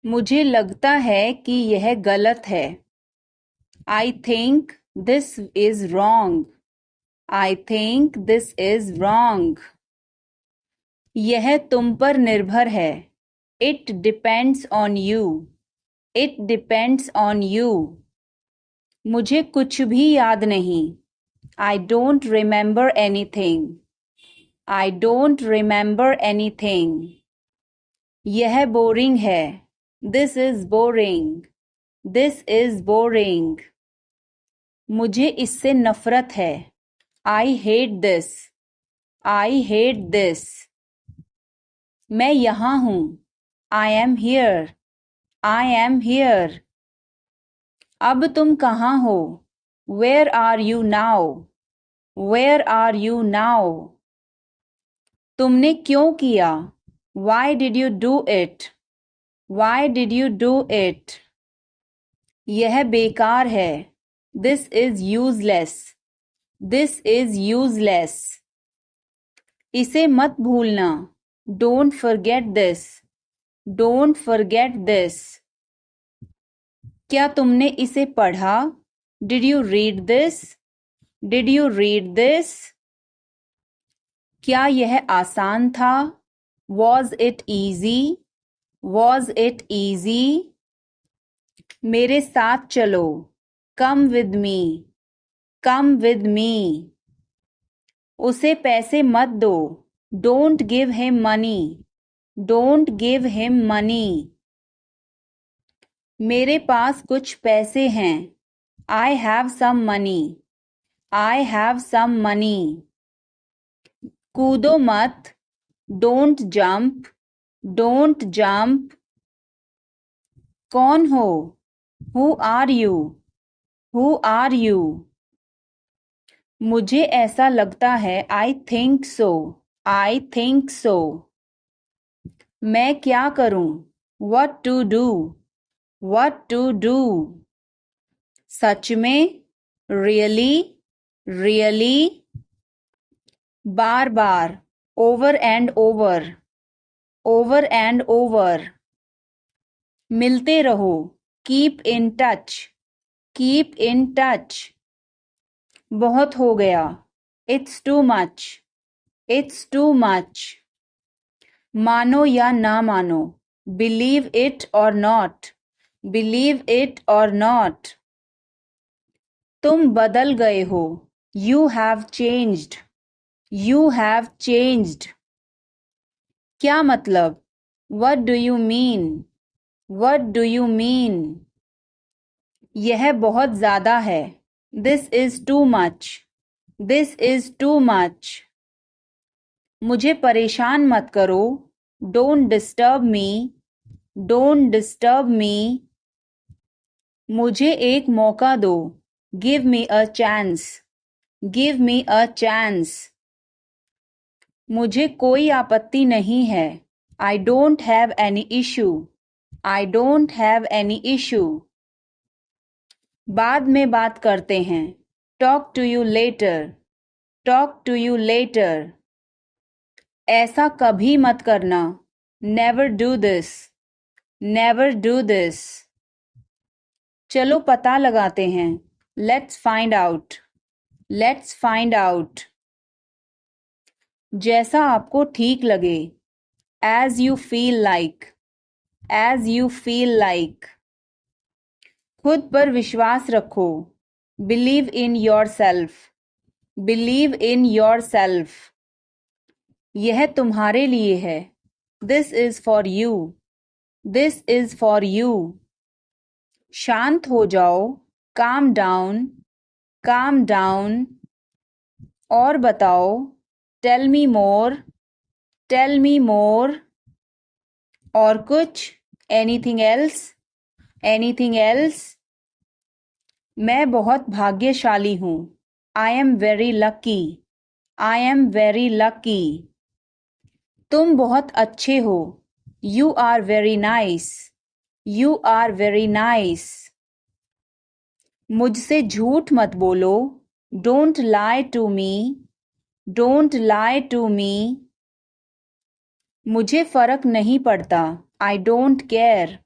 मुझे लगता है कि यह गलत है। I think this is wrong. I think this is wrong. यह तुम पर निर्भर है। It depends on you. It depends on you. मुझे कुछ भी याद नहीं। I don't remember anything. I don't remember anything. यह बोरिंग है। This is boring. This is boring. मुझे इससे नफरत है। I hate this. I hate this. मैं यहाँ हूँ। I am here. I am here. अब तुम कहाँ हो? Where are you now? Where are you now? तुमने क्यों किया? Why did you do it? Why did you do it? यह बेकार है। This is useless. This is useless. इसे मत भूलना। Don't forget this. Don't forget this. क्या तुमने इसे पढ़ा? Did you read this? Did you read this? क्या यह आसान था? Was it easy? Was it easy? मेरे साथ चलो। Come with me. Come with me. उसे पैसे मत दो। Don't give him money. Don't give him money. मेरे पास कुछ पैसे हैं। I have some money. I have some money. कूदो मत। Don't jump. Don't jump. कौन हो? Who are you? Who are you? मुझे ऐसा लगता है। I think so. I think so. मैं क्या करूं? What to do? What to do? सच में? Really? Really? Bar bar. Over and over. Over and over. मिलते रहो। Keep in touch. Keep in touch. बहुत हो गया। It's too much. It's too much. मानो या ना मानो। Believe it or not. Believe it or not. तुम बदल गए हो। You have changed. You have changed. क्या मतलब? What do you mean? What do you mean? यह बहुत ज़्यादा है। This is too much. This is too much. मुझे परेशान मत करो। Don't disturb me. Don't disturb me. मुझे एक मौका दो। Give me a chance. Give me a chance. मुझे कोई आपत्ति नहीं है। I don't have any issue. I don't have any issue. बाद में बात करते हैं। Talk to you later. Talk to you later. ऐसा कभी मत करना। Never do this. Never do this. चलो पता लगाते हैं। Let's find out. Let's find out. जैसा आपको ठीक लगे। As you feel like. As you feel like. खुद पर विश्वास रखो। Believe in yourself. Believe in yourself. यह तुम्हारे लिए है। This is for you. This is for you. शांत हो जाओ। Calm down. Calm down. और बताओ। Tell me more. Tell me more. और कुछ? Anything else? Anything else? मैं बहुत भाग्यशाली हूँ। I am very lucky. I am very lucky. तुम बहुत अच्छे हो। You are very nice. You are very nice. मुझसे झूठ मत बोलो। Don't lie to me. Don't lie to me. मुझे फर्क नहीं पड़ता। I don't care.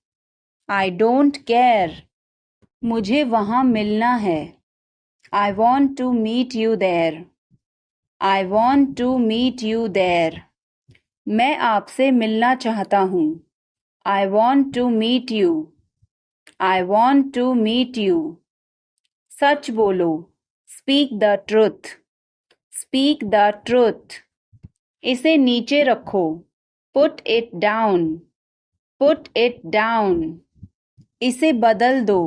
I don't care. मुझे वहाँ मिलना है. I want to meet you there. I want to meet you there. मैं आपसे मिलना चाहता हूँ. I want to meet you. I want to meet you. सच बोलो. Speak the truth. Speak the truth. इसे नीचे रखो. Put it down. Put it down. इसे बदल दो.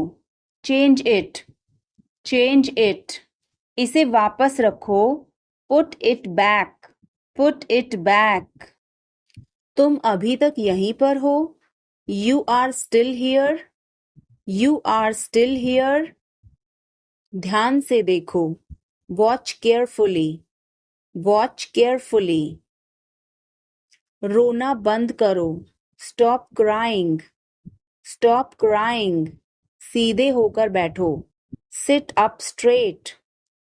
Change it. Change it. इसे वापस रखो. Put it back. Put it back. तुम अभी तक यहीं पर हो. You are still here. You are still here. ध्यान से देखो. Watch carefully. Watch carefully. रोना बंद करो. Stop crying. Stop crying. सीधे होकर बैठो. Sit up straight.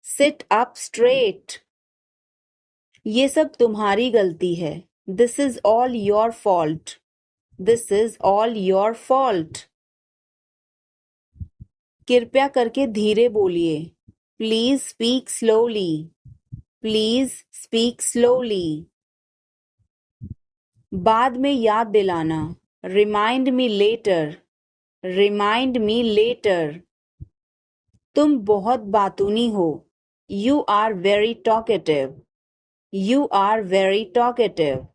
Sit up straight. ये सब तुम्हारी गलती है. This is all your fault. This is all your fault. कृपया करके धीरे बोलिए. Please speak slowly. Please speak slowly. बाद में याद दिलाना. Remind me later. Remind me later. तुम बहुत बातूनी हो. You are very talkative. You are very talkative.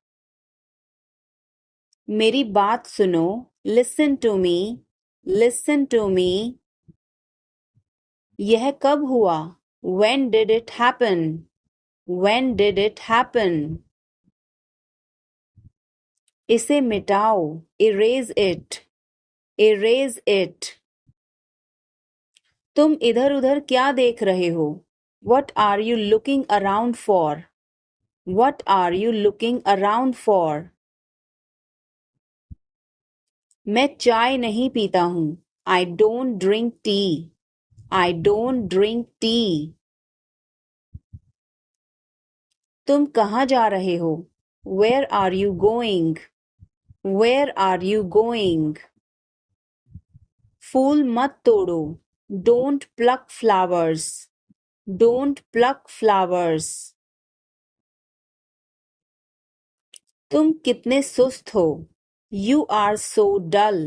मेरी बात सुनो. Listen to me. Listen to me. यह कब हुआ? When did it happen? When did it happen? इसे मिटाओ. Erase it. Erase it. तुम इधर उधर क्या देख रहे हो? What are you looking around for? What are you looking around for? मैं चाय नहीं पीता हूँ. I don't drink tea. I don't drink tea. तुम कहाँ जा रहे हो? Where are you going? Where are you going? फूल मत तोड़ो. Don't pluck flowers. Don't pluck flowers. तुम कितने सुस्त हो. You are so dull.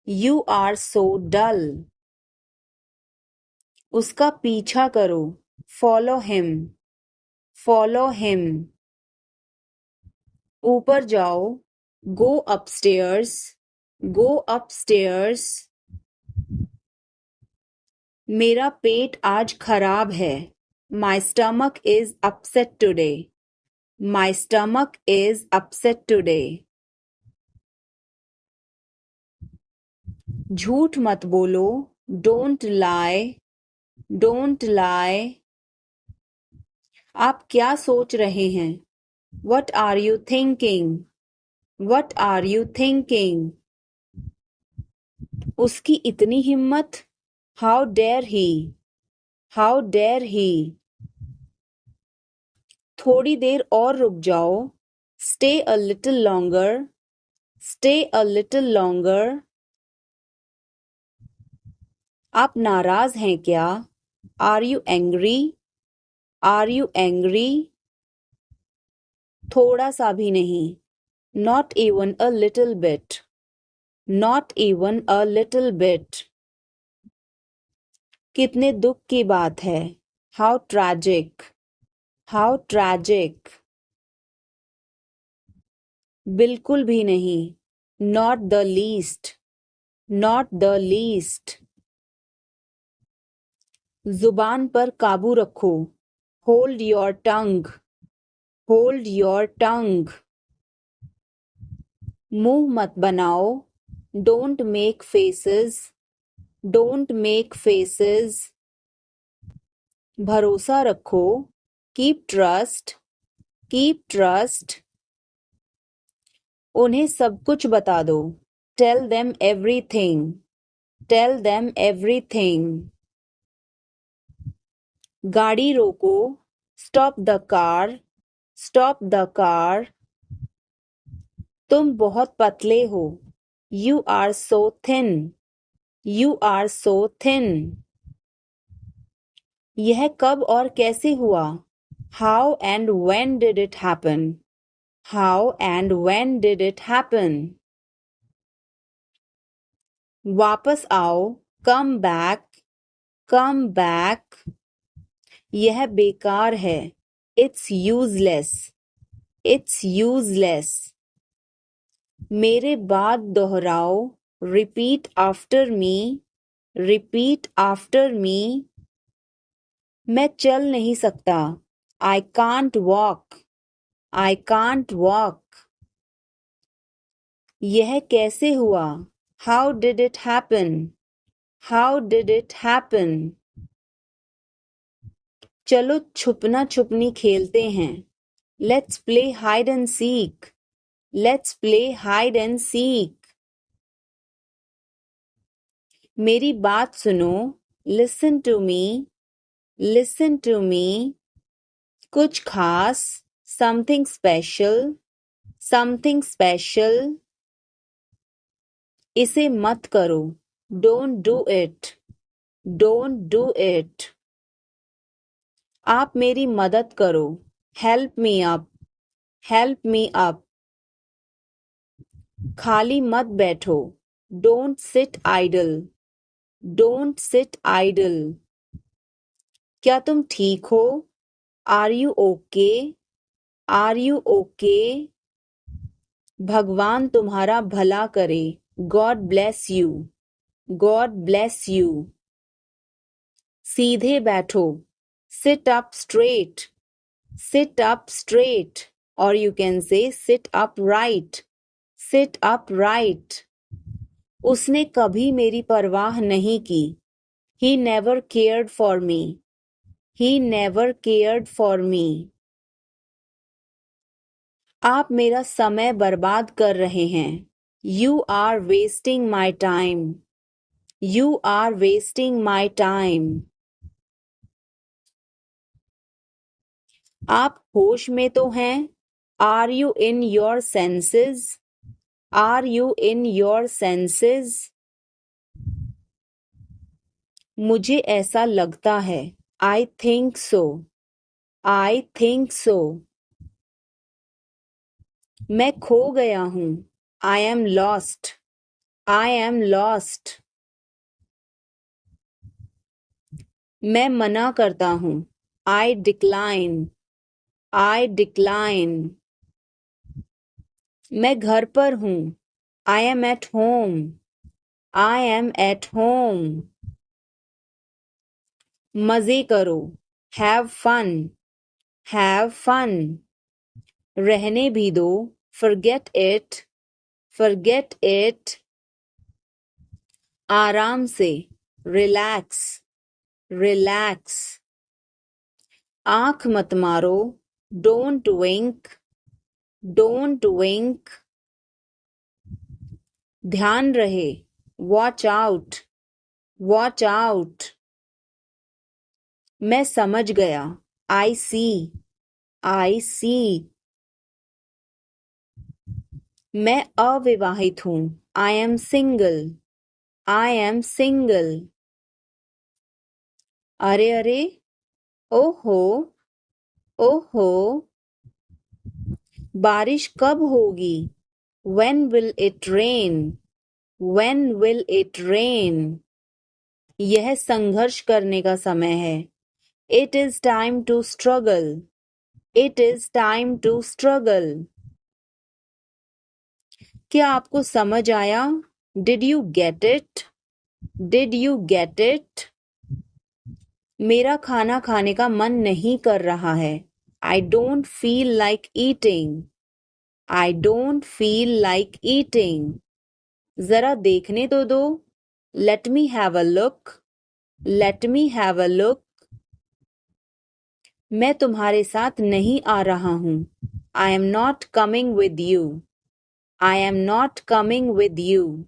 You are so dull. उसका पीछा करो. Follow him. Follow him. ऊपर जाओ. Go upstairs. Go upstairs. मेरा पेट आज खराब है. My stomach is upset today. My stomach is upset today. झूठ मत बोलो. Don't lie. Don't lie. आप क्या सोच रहे हैं? What are you thinking? What are you thinking? उसकी इतनी हिम्मत. How dare he? How dare he? थोड़ी देर और रुक जाओ. Stay a little longer. Stay a little longer. आप नाराज हैं क्या? Are you angry? Are you angry? थोड़ा सा भी नहीं. Not even a little bit. Not even a little bit. कितने दुख की बात है. How tragic. How tragic. बिल्कुल भी नहीं. Not the least. Not the least. जुबान पर काबू रखो. Hold your tongue. Hold your tongue. मुंह मत बनाओ. Don't make faces. Don't make faces. भरोसा रखो. Keep trust. Keep trust. उन्हें सब कुछ बता दो. Tell them everything. Tell them everything. गाड़ी रोको. Stop the car. Stop the car. तुम बहुत पतले हो. You are so thin. You are so thin. यह कब और कैसे हुआ? How and when did it happen? How and when did it happen? वापस आओ. Come back. Come back. यह बेकार है. It's useless. It's useless. मेरे बाद दोहराओ. Repeat after me. Repeat after me. मैं चल नहीं सकता. I can't walk. I can't walk. यह कैसे हुआ? How did it happen? How did it happen? चलो छुपना छुपनी खेलते हैं. Let's play hide and seek. Let's play hide and seek. मेरी बात सुनो. Listen to me. Listen to me. कुछ खास. Something special. Something special. इसे मत करो. Don't do it. Don't do it. आप मेरी मदद करो. Help me up. Help me up. खाली मत बैठो. Don't sit idle. Don't sit idle. क्या तुम ठीक हो? Are you okay? Are you okay? भगवान तुम्हारा भला करे. God bless you. God bless you. सीधे बैठो. Sit up straight. Sit up straight. Or you can say sit upright. Sit upright. उसने कभी मेरी परवाह नहीं की. He never cared for me. He never cared for me. आप मेरा समय बर्बाद कर रहे हैं. You are wasting my time. You are wasting my time. आप होश में तो हैं? Are you in your senses? Are you in your senses? मुझे ऐसा लगता है. I think so. I think so. मैं खो गया हूँ. I am lost. I am lost. मैं मना करता हूँ. I decline. I decline. मैं घर पर हूँ. I am at home. I am at home. मजे करो. Have fun. Have fun. रहने भी दो. Forget it. Forget it. आराम से. Relax. Relax. आँख मत मारो. Don't wink. Don't wink. ध्यान रहे. Watch out. Watch out. मैं समझ गया. I see. I see. मैं अविवाहित हूँ. I am single. I am single. अरे अरे. ओहो. ओहो. बारिश कब होगी? When will it rain? When will it rain? यह संघर्ष करने का समय है. It is time to struggle. It is time to struggle. क्या आपको समझ आया? Did you get it? Did you get it? मेरा खाना खाने का मन नहीं कर रहा है. I don't feel like eating. I don't feel like eating. जरा देखने तो दो. Let me have a look. Let me have a look. मैं तुम्हारे साथ नहीं आ रहा हूँ. I am not coming with you. I am not coming with you.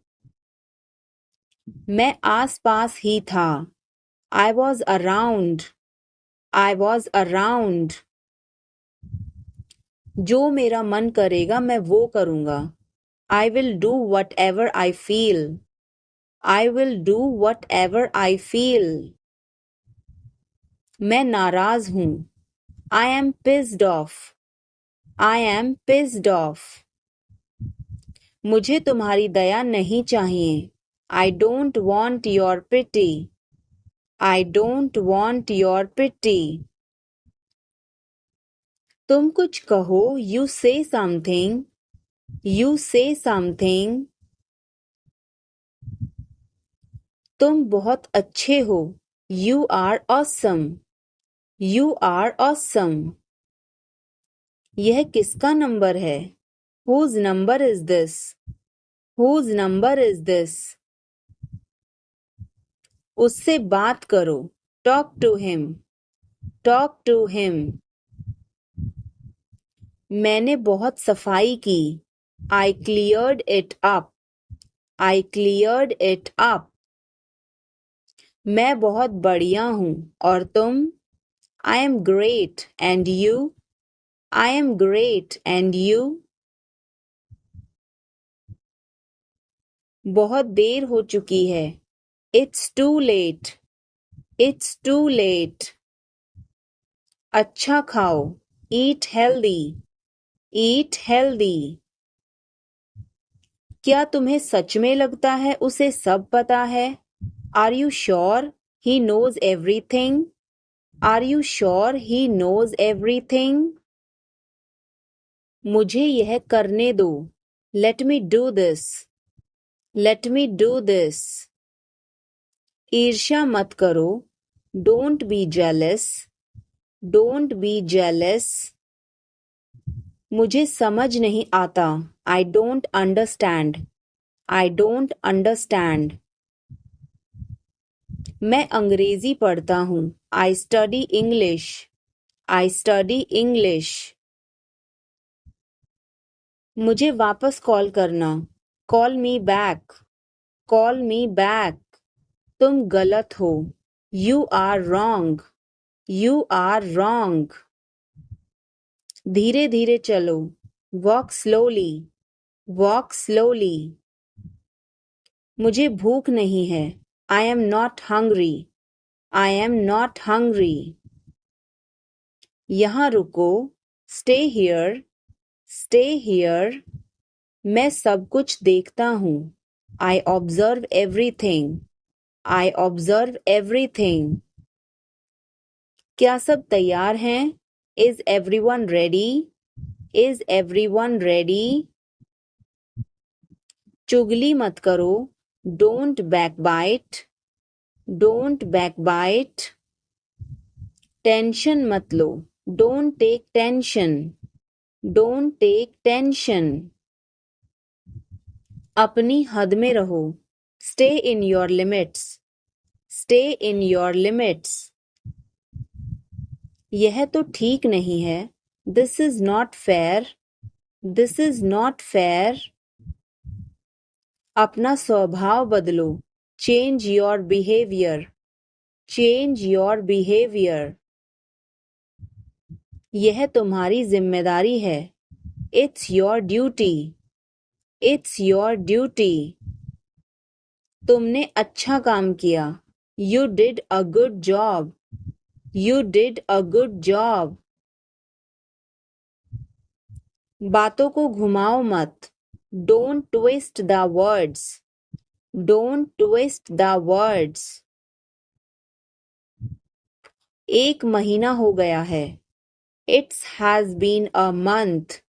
मैं आस-पास ही था. I was around. I was around. जो मेरा मन करेगा मैं वो करूँगा. I will do whatever I feel. I will do whatever I feel. मैं नाराज हूं. I am pissed off. I am pissed off. मुझे तुम्हारी दया नहीं चाहिए. I don't want your pity. I don't want your pity. तुम कुछ कहो. You say something. You say something. तुम बहुत अच्छे हो. You are awesome. You are awesome. यह किसका नंबर है? Whose number is this? Whose number is this? उससे बात करो. Talk to him. Talk to him. मैंने बहुत सफाई की. I cleared it up. I cleared it up. मैं बहुत बढ़िया हूँ. और तुम? I am great. And you? I am great. And you? बहुत देर हो चुकी है. It's too late. It's too late. अच्छा खाओ. Eat healthy. Eat healthy. क्या तुम्हें सच में लगता है उसे सब पता है? Are you sure he knows everything? Are you sure he knows everything? मुझे यह करने दो. Let me do this. Let me do this. ईर्ष्या मत करो. Don't be jealous. Don't be jealous. मुझे समझ नहीं आता. I don't understand. I don't understand. मैं अंग्रेजी पढ़ता हूँ. I study English. I study English. मुझे वापस कॉल करना. Call me back. Call me back. तुम गलत हो. You are wrong. You are wrong. धीरे धीरे चलो. Walk slowly. Walk slowly. मुझे भूख नहीं है. I am not hungry. I am not hungry. यहाँ रुको. Stay here. Stay here. मैं सब कुछ देखता हूँ. I observe everything. I observe everything. क्या सब तैयार हैं? Is everyone ready? Is everyone ready? चुगली मत करो. Don't backbite. Don't backbite. Tension मत लो. Don't take tension. Don't take tension. अपनी हद में रहो. Stay in your limits. Stay in your limits. यह तो ठीक नहीं है. This is not fair. This is not fair. अपना स्वभाव बदलो. Change your behavior. Change your behavior. यह तुम्हारी जिम्मेदारी है. It's your duty. It's your duty. तुमने अच्छा काम किया. You did a good job. You did a good job. बातों को घुमाओ मत. Don't twist the words. Don't twist the words. एक महीना हो गया है. It has been a month.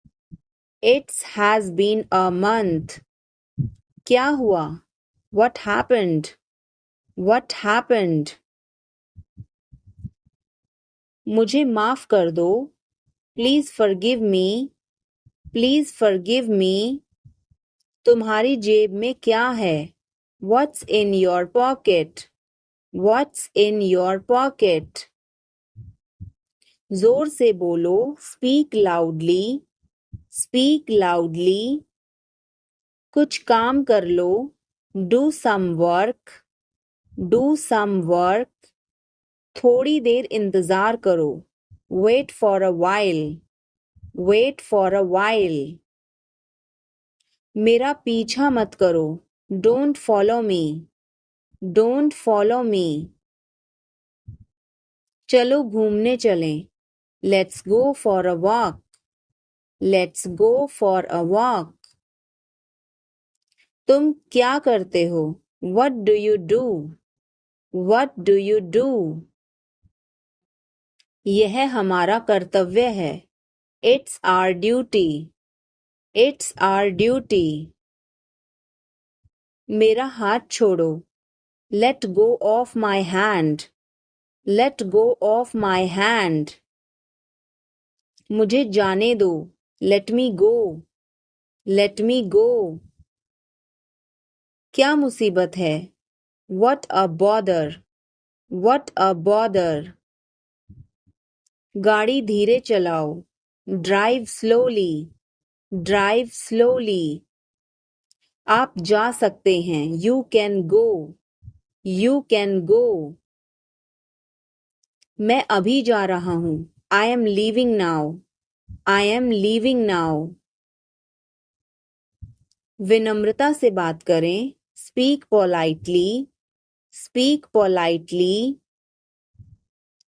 It has been a month. क्या हुआ? What happened? What happened? मुझे माफ कर दो. Please forgive me. Please forgive me. तुम्हारी जेब में क्या है? What's in your pocket? What's in your pocket? जोर से बोलो. Speak loudly. Speak loudly. कुछ काम कर लो. Do some work. Do some work. थोड़ी देर इंतजार करो. Wait for a while. Wait for a while. मेरा पीछा मत करो. Don't follow me. Don't follow me. चलो घूमने चलें. Let's go for a walk. Let's go for a walk. तुम क्या करते हो? What do you do? What do you do? यह हमारा कर्तव्य है. It's our duty. It's our duty. मेरा हाथ छोड़ो. Let go of my hand. Let go of my hand. मुझे जाने दो. Let me go. Let me go. क्या मुसीबत है? What a bother. What a bother. गाड़ी धीरे चलाओ. Drive slowly. Drive slowly. आप जा सकते हैं. You can go. You can go. मैं अभी जा रहा हूँ. I am leaving now. I am leaving now. विनम्रता से बात करें. Speak politely. Speak politely.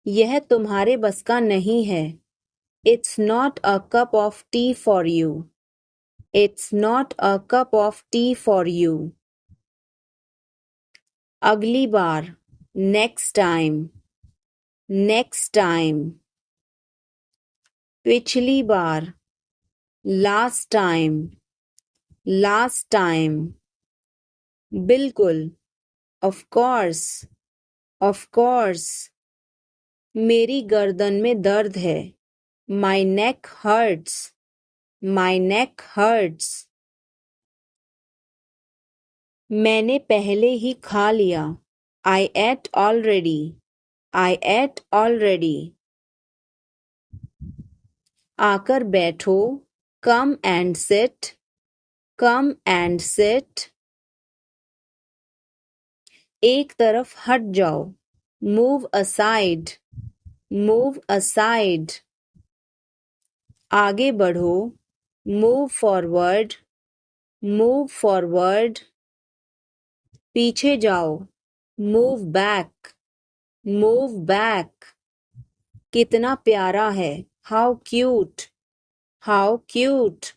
यह तुम्हारे बस का नहीं है. It's not a cup of tea for you. It's not a cup of tea for you. अगली बार. Next time. Next time. पिछली बार. Last time. Last time. बिल्कुल. Of course. Of course. मेरी गर्दन में दर्द है. My neck hurts. My neck hurts. मैंने पहले ही खा लिया. I ate already. I ate already. आकर बैठो. Come and sit. Come and sit. एक तरफ हट जाओ. Move aside. Move aside. आगे बढ़ो. Move forward. Move forward. पीछे जाओ. Move back. Move back. कितना प्यारा है. How cute. How cute.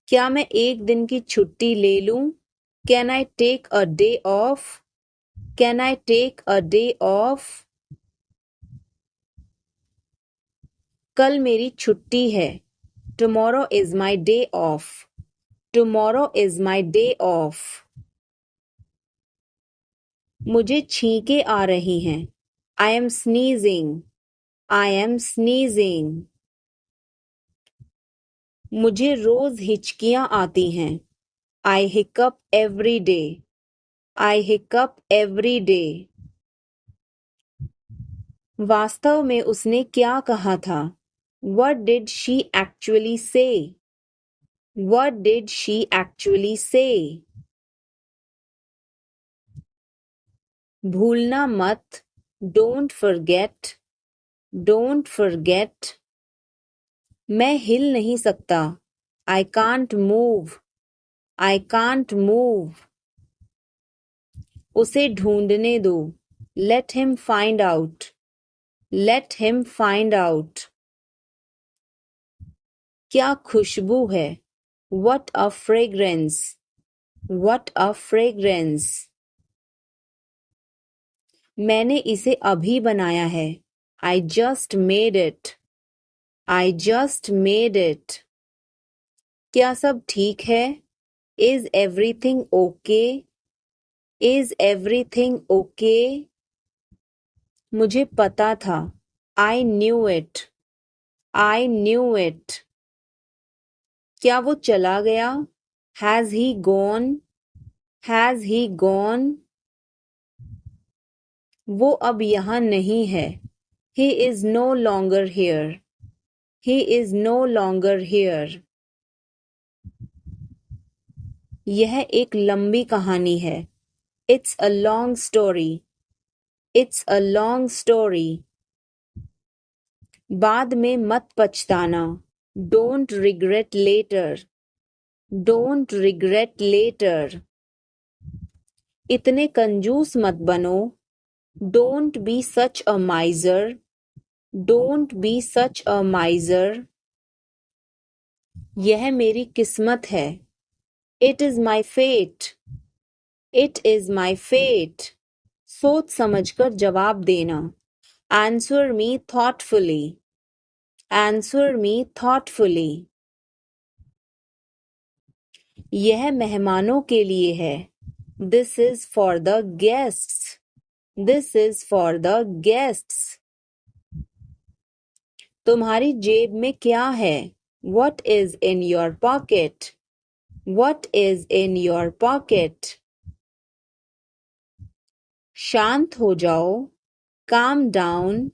क्या मैं एक दिन की छुट्टी ले लूं? Can I take a day off? Can I take a day off? कल मेरी छुट्टी है. Tomorrow is my day off. Tomorrow is my day off. मुझे छींकें आ रही हैं. I am sneezing. I am sneezing. मुझे रोज हिचकियां आती हैं. I hiccup every day. I hiccup every day. वास्तव में उसने क्या कहा था? What did she actually say? What did she actually say? भूलना मत. Don't forget. Don't forget. मैं हिल नहीं सकता. I can't move. I can't move. उसे ढूंढने दो. Let him find out. Let him find out. क्या खुशबू है. What a fragrance. What a fragrance. मैंने इसे अभी बनाया है. I just made it. I just made it. क्या सब ठीक है? Is everything okay? Is everything okay? मुझे पता था. I knew it. I knew it. क्या वो चला गया? Has he gone? Has he gone? वो अब यहाँ नहीं है. He is no longer here. He is no longer here. यह एक लंबी कहानी है. It's a long story. It's a long story. बाद में मत पछताना. Don't regret later. Don't regret later. इतने कंजूस मत बनो. Don't be such a miser. Don't be such a miser. यह मेरी किस्मत है. It is my fate. It is my fate. सोच समझकर जवाब देना. Answer me thoughtfully. Answer me thoughtfully. यह मेहमानों के लिए है. This is for the guests. This is for the guests. तुम्हारी जेब में क्या है? What is in your pocket? What is in your pocket? शांत हो जाओ. Calm down.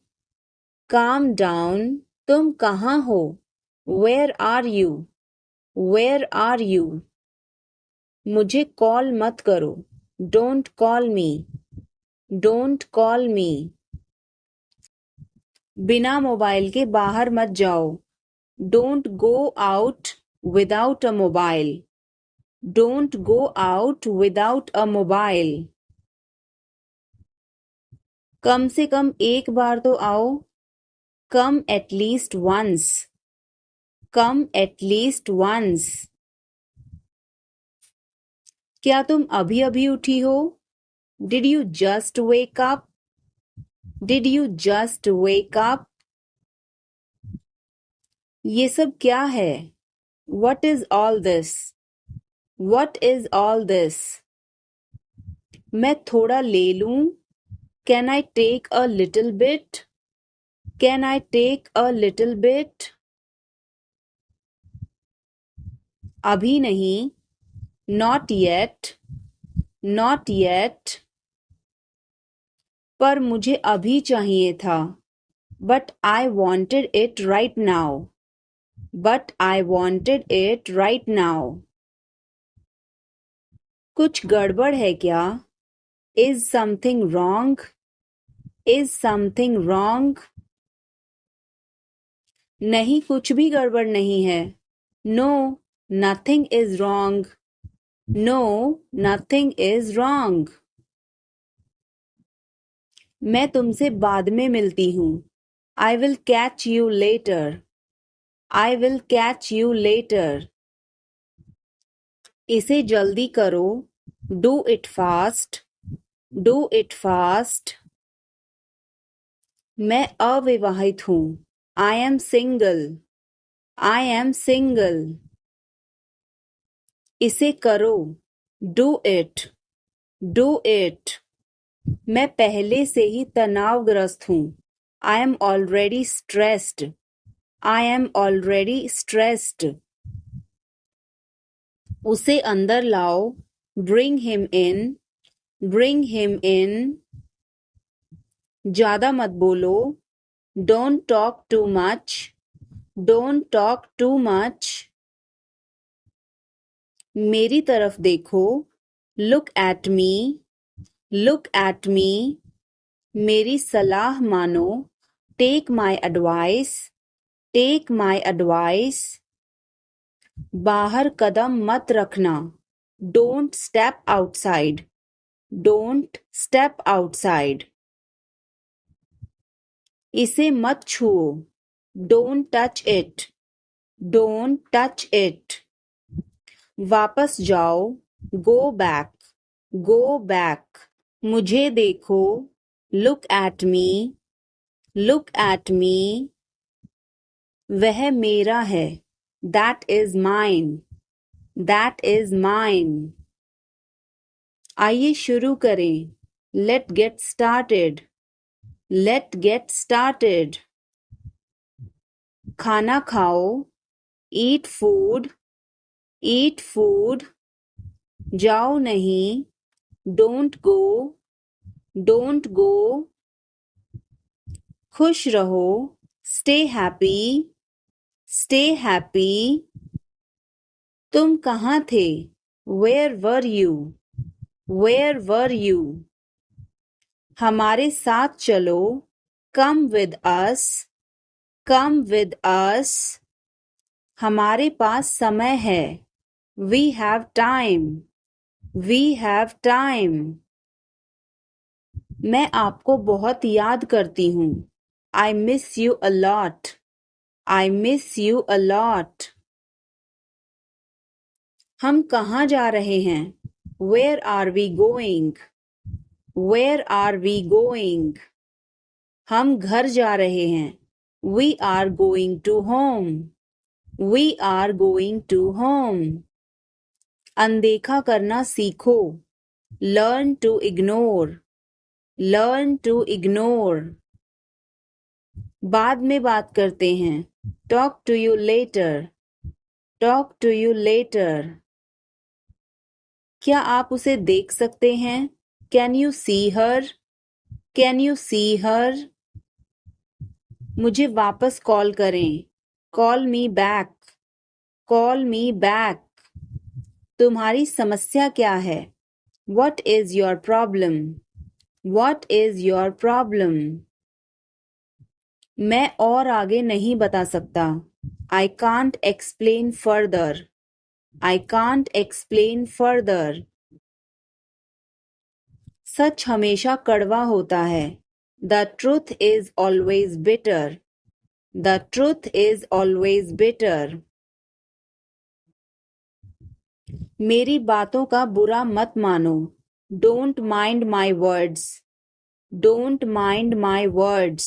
Calm down. तुम कहाँ हो? Where are you? Where are you? मुझे कॉल मत करो. Don't call me. Don't call me. बिना मोबाइल के बाहर मत जाओ. Don't go out without a mobile. Don't go out without a mobile. कम से कम एक बार तो आओ. Come at least once. Come at least once. क्या तुम अभी अभी उठी हो? Did you just wake up? Did you just wake up? ये सब क्या है? What is all this? What is all this? मैं थोड़ा ले लूं? Can I take a little bit? Can I take a little bit? अभी नहीं. Not yet. Not yet. पर मुझे अभी चाहिए था. But I wanted it right now. But I wanted it right now. कुछ गड़बड़ है क्या? Is something wrong? Is something wrong? नहीं, कुछ भी गड़बड़ नहीं है. No, nothing is wrong. No, nothing is wrong. मैं तुमसे बाद में मिलती हूँ. I will catch you later. I will catch you later. इसे जल्दी करो. Do it fast. Do it fast. मैं अविवाहित हूँ. I am single. I am single. इसे करो. Do it. Do it. मैं पहले से ही तनावग्रस्त हूँ. I am already stressed. I am already stressed. उसे अंदर लाओ. Bring him in. Bring him in. ज़्यादा मत बोलो. Don't talk too much. Don't talk too much. मेरी तरफ देखो. Look at me. Look at me. मेरी सलाह मानो. Take my advice. Take my advice. बाहर कदम मत रखना. Don't step outside. Don't step outside. इसे मत छुओ. Don't touch it. Don't touch it. वापस जाओ. Go back. Go back. मुझे देखो. Look at me. Look at me. वह मेरा है. That is mine. That is mine. आइए शुरू करें. Let's get started. Let's get started. खाना खाओ. Eat food. Eat food. जाओ नहीं. Don't go. Don't go. खुश रहो. Stay happy. Stay happy. तुम कहाँ थे? Where were you? Where were you? हमारे साथ चलो. Come with us. Come with us. हमारे पास समय है. We have time. We have time. मैं आपको बहुत याद करती हूँ. I miss you a lot. I miss you a lot. हम कहाँ जा रहे हैं? Where are we going? Where are we going? हम घर जा रहे हैं. We are going to home. We are going to home. अनदेखा करना सीखो. Learn to ignore. Learn to ignore. बाद में बात करते हैं. Talk to you later. Talk to you later. क्या आप उसे देख सकते हैं? Can you see her? Can you see her? मुझे वापस कॉल करें. Call me back. Call me back. तुम्हारी समस्या क्या है? What is your problem? What is your problem? मैं और आगे नहीं बता सकता. I can't explain further. I can't explain further. सच हमेशा कड़वा होता है. The truth is always bitter. The truth is always bitter. मेरी बातों का बुरा मत मानो. Don't mind my words. Don't mind my words.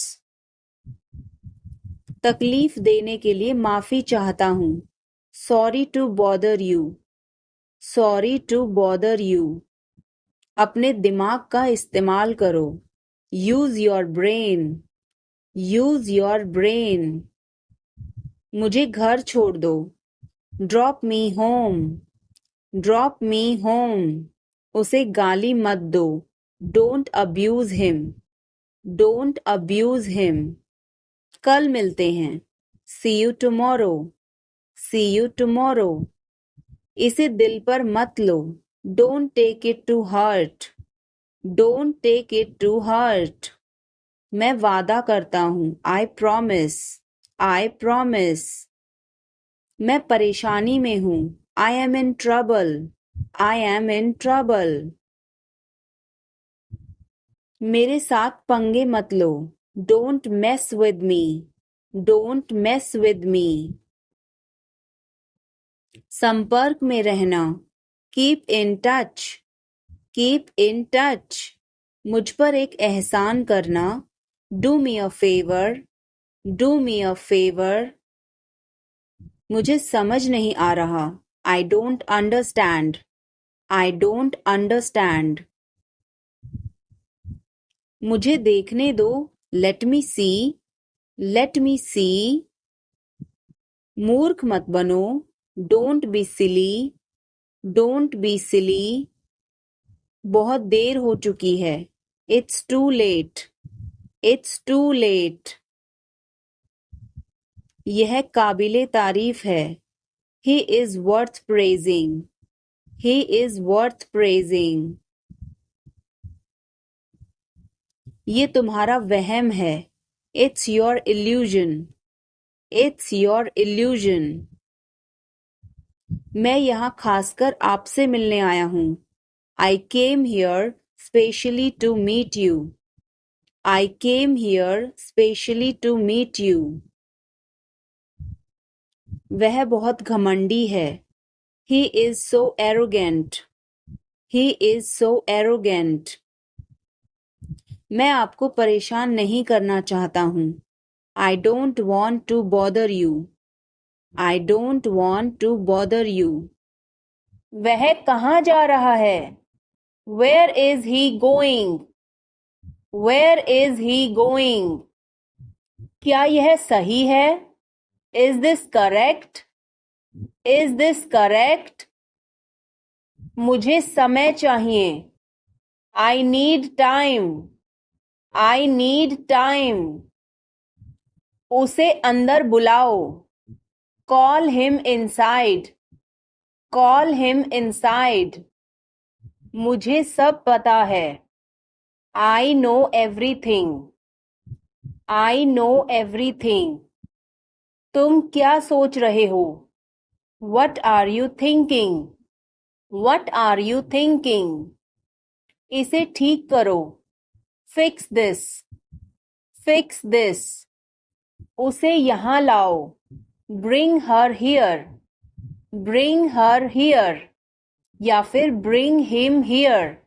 तकलीफ देने के लिए माफी चाहता हूँ. Sorry to bother you. Sorry to bother you. अपने दिमाग का इस्तेमाल करो. Use your brain. Use your brain. मुझे घर छोड़ दो. Drop me home. Drop me home. उसे गाली मत दो. Don't abuse him. Don't abuse him. कल मिलते हैं. See you tomorrow. See you tomorrow. इसे दिल पर मत लो. Don't take it to heart. Don't take it to heart. मैं वादा करता हूँ. I promise. I promise. मैं परेशानी में हूँ. I am in trouble. I am in trouble. मेरे साथ पंगे मत लो. Don't mess with me. Don't mess with me. संपर्क में रहना. Keep in touch. Keep in touch. मुझ पर एक एहसान करना. Do me a favor. Do me a favor. मुझे समझ नहीं आ रहा. I don't understand. I don't understand. मुझे देखने दो. Let me see. Let me see. मूर्ख मत बनो. Don't be silly. Don't be silly. बहुत देर हो चुकी है. It's too late. It's too late. यह काबिले तारीफ है. He is worth praising. He is worth praising. ये तुम्हारा वहम है. It's your illusion. It's your illusion. मैं यहाँ खासकर आपसे मिलने आया हूँ. I came here specially to meet you. I came here specially to meet you. वह बहुत घमंडी है. He is so arrogant. He is so arrogant. मैं आपको परेशान नहीं करना चाहता हूँ. I don't want to bother you. I don't want to bother you. वह कहाँ जा रहा है? Where is he going? Where is he going? क्या यह सही है? Is this correct? Is this correct? मुझे समय चाहिए. I need time. I need time. उसे अंदर बुलाओ. Call him inside. Call him inside. मुझे सब पता है. I know everything. I know everything. तुम क्या सोच रहे हो? What are you thinking? What are you thinking? इसे ठीक करो. Fix this. Fix this. उसे यहाँ लाओ. Bring her here. Bring her here. या फिर bring him here.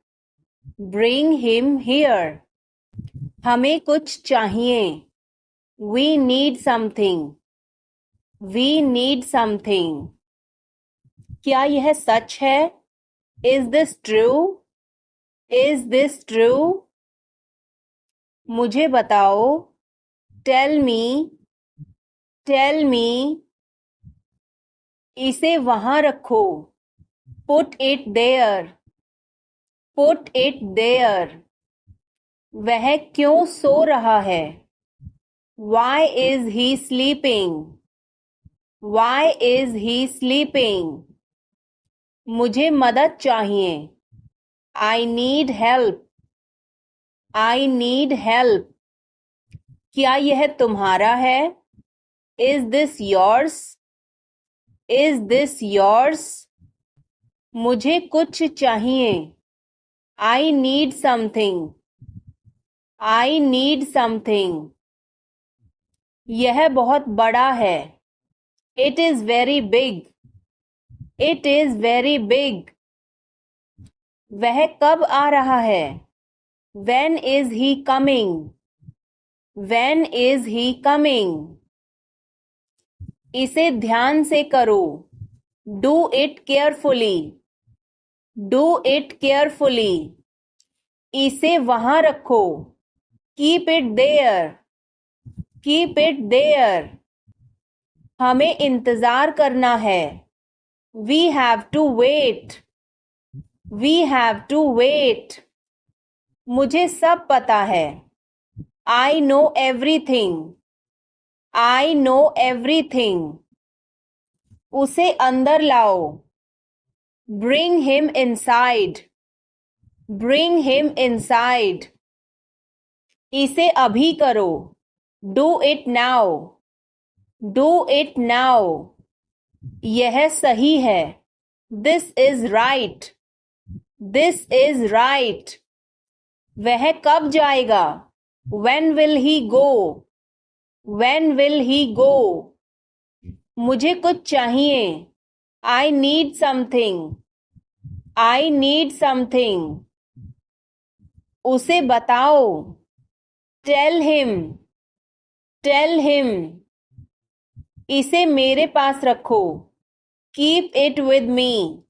Bring him here. हमें कुछ चाहिए. We need something. We need something. क्या यह सच है? Is this true? Is this true? मुझे बताओ. Tell me. Tell me. इसे वहां रखो. Put it there. Put it there. वह क्यों सो रहा है? Why is he sleeping? Why is he sleeping? मुझे मदद चाहिए. I need help. I need help. क्या यह तुम्हारा है? Is this yours? Is this yours? मुझे कुछ चाहिए. I need something. I need something. यह बहुत बड़ा है. It is very big. It is very big. वह कब आ रहा है? When is he coming? When is he coming? इसे ध्यान से करो. Do it carefully. Do it carefully. इसे वहां रखो. Keep it there. Keep it there. हमें इंतजार करना है. We have to wait. We have to wait. मुझे सब पता है. I know everything. I know everything. उसे अंदर लाओ. Bring him inside. Bring him inside. इसे अभी करो. Do it now. Do it now. यह सही है. This is right. This is right. वह कब जाएगा? When will he go? When will he go? मुझे कुछ चाहिए. I need something. I need something. उसे बताओ. Tell him. Tell him. इसे मेरे पास रखो. Keep it with me.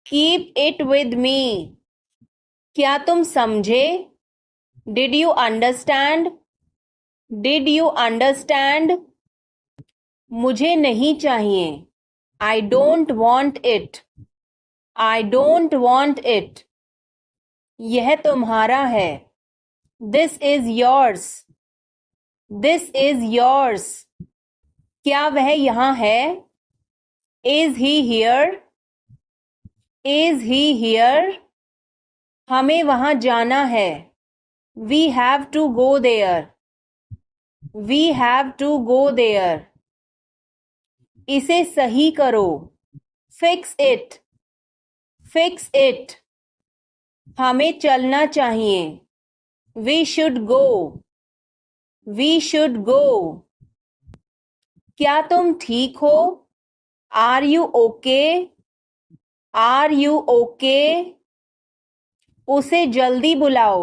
Keep it with me. क्या तुम समझे? Did you understand? Did you understand? मुझे नहीं चाहिए. I don't want it. I don't want it. यह तुम्हारा है. This is yours. This is yours. क्या वह यहाँ है? Is he here? Is he here? हमें वहां जाना है. We have to go there. We have to go there. इसे सही करो. Fix it. Fix it. हमें चलना चाहिए. We should go. We should go. क्या तुम ठीक हो? Are you okay? Are you okay? उसे जल्दी बुलाओ.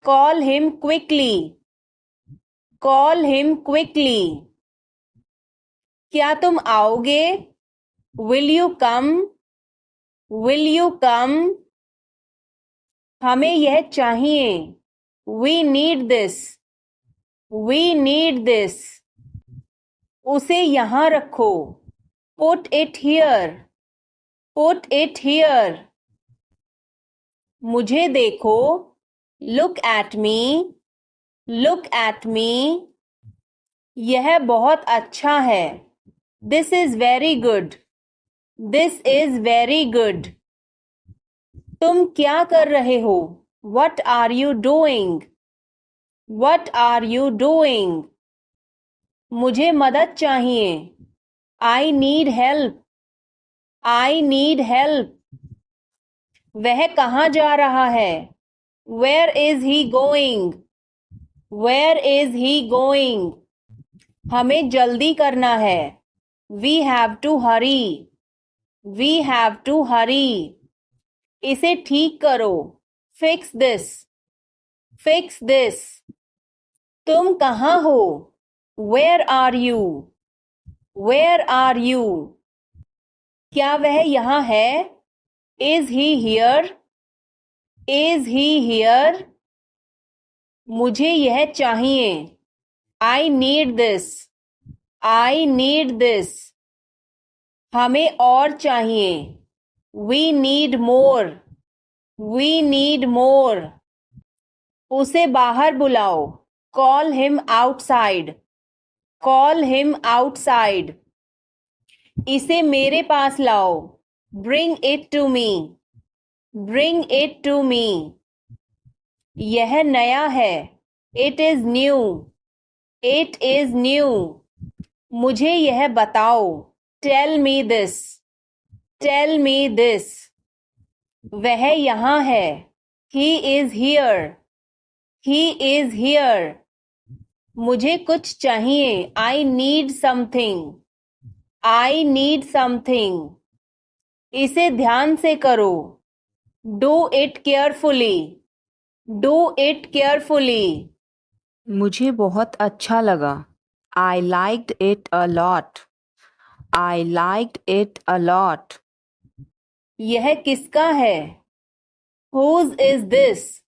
Call him quickly. Call him quickly. क्या तुम आओगे? Will you come? Will you come? हमें यह चाहिए. We need this. We need this. उसे यहाँ रखो. Put it here. Put it here. मुझे देखो. Look at me. Look at me. यह बहुत अच्छा है. This is very good. This is very good. तुम क्या कर रहे हो? What are you doing? What are you doing? मुझे मदद चाहिए. I need help. I need help. वह कहाँ जा रहा है? Where is he going? Where is he going? हमें जल्दी करना है. We have to hurry. We have to hurry. इसे ठीक करो. Fix this. Fix this. तुम कहाँ हो? Where are you? Where are you? क्या वह यहाँ है? Is he here? Is he here? मुझे यह चाहिए. I need this. I need this. हमें और चाहिए. We need more. We need more. उसे बाहर बुलाओ. Call him outside. Call him outside. इसे मेरे पास लाओ. Bring it to me. Bring it to me. यह नया है. It is new. It is new. मुझे यह बताओ. Tell me this. Tell me this. वह यहाँ है. He is here. He is here. मुझे कुछ चाहिए. I need something. I need something. इसे ध्यान से करो. Do it carefully. Do it carefully. मुझे बहुत अच्छा लगा. I liked it a lot. I liked it a lot. यह किसका है? Whose is this?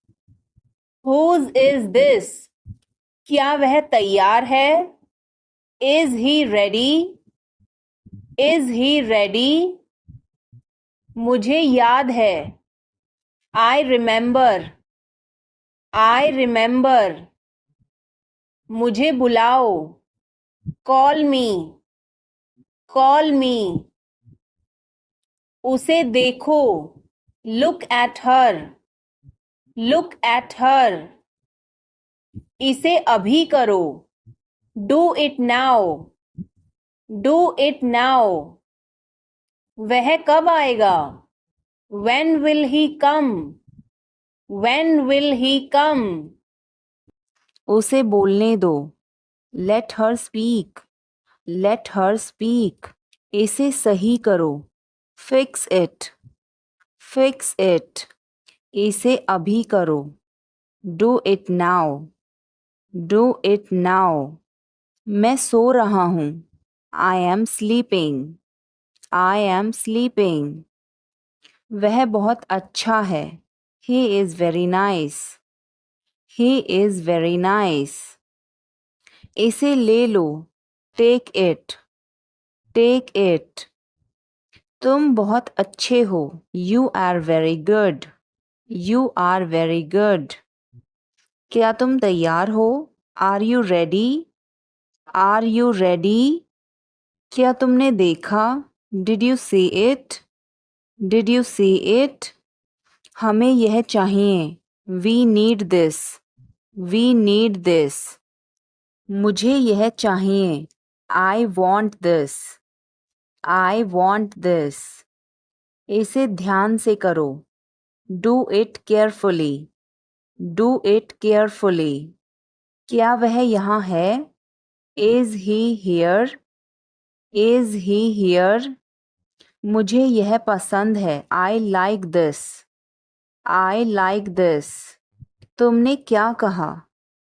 Whose is this? क्या वह तैयार है? Is he ready? Is he ready? मुझे याद है. I remember. I remember. मुझे बुलाओ. Call me. Call me. उसे देखो. Look at her. Look at her. इसे अभी करो. Do it now. Do it now. वह कब आएगा? When will he come? When will he come? उसे बोलने दो. Let her speak. Let her speak. इसे सही करो. Fix it. Fix it. इसे अभी करो. Do it now. Do it now. मैं सो रहा हूँ. I am sleeping. I am sleeping. वह बहुत अच्छा है. He is very nice. He is very nice. इसे ले लो. Take it. Take it. तुम बहुत अच्छे हो. You are very good. You are very good. क्या तुम तैयार हो? Are you ready? Are you ready? क्या तुमने देखा? Did you see it? Did you see it? हमें यह चाहिए. We need this. We need this. मुझे यह चाहिए. I want this. I want this. इसे ध्यान से करो. Do it carefully. Do it carefully. क्या वह यहाँ है? Is he here? Is he here? मुझे यह पसंद है. I like this. I like this. तुमने क्या कहा?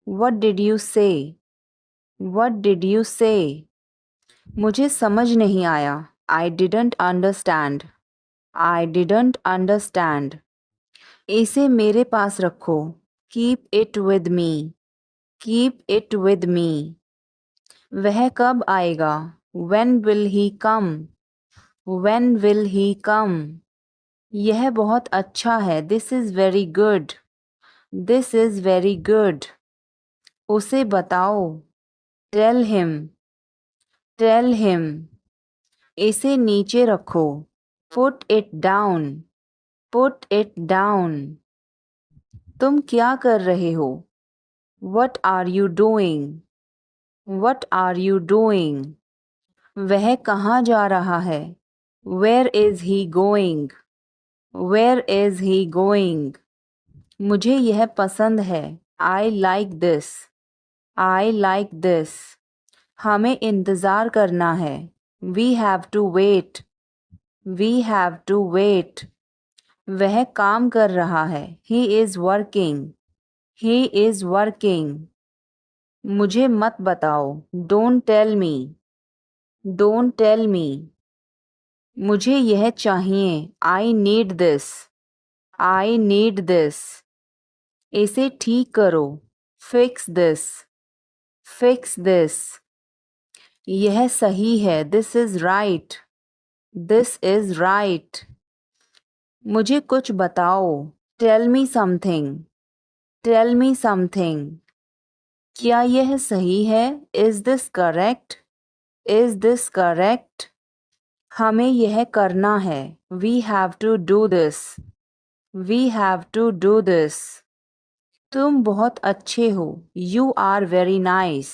What did you say? What did you say? मुझे समझ नहीं आया. I didn't understand. I didn't understand. इसे मेरे पास रखो. Keep it with me. Keep it with me. वह कब आएगा? When will he come? When will he come? यह बहुत अच्छा है. This is very good. This is very good. उसे बताओ. Tell him. Tell him. इसे नीचे रखो. Put it down. Put it down. तुम क्या कर रहे हो? What are you doing? What are you doing? वह कहाँ जा रहा है? Where is he going? Where is he going? मुझे यह पसंद है. I like this. I like this. हमें इंतज़ार करना है. We have to wait. We have to wait. वह काम कर रहा है. He is working. He is working. मुझे मत बताओ. Don't tell me. Don't tell me. मुझे यह चाहिए. I need this. I need this. इसे ठीक करो. Fix this. Fix this. यह सही है. This is right. This is right. मुझे कुछ बताओ. Tell me something. Tell me something. क्या यह सही है? Is this correct? Is this correct? हमें यह करना है. We have to do this. We have to do this. तुम बहुत अच्छे हो. You are very nice.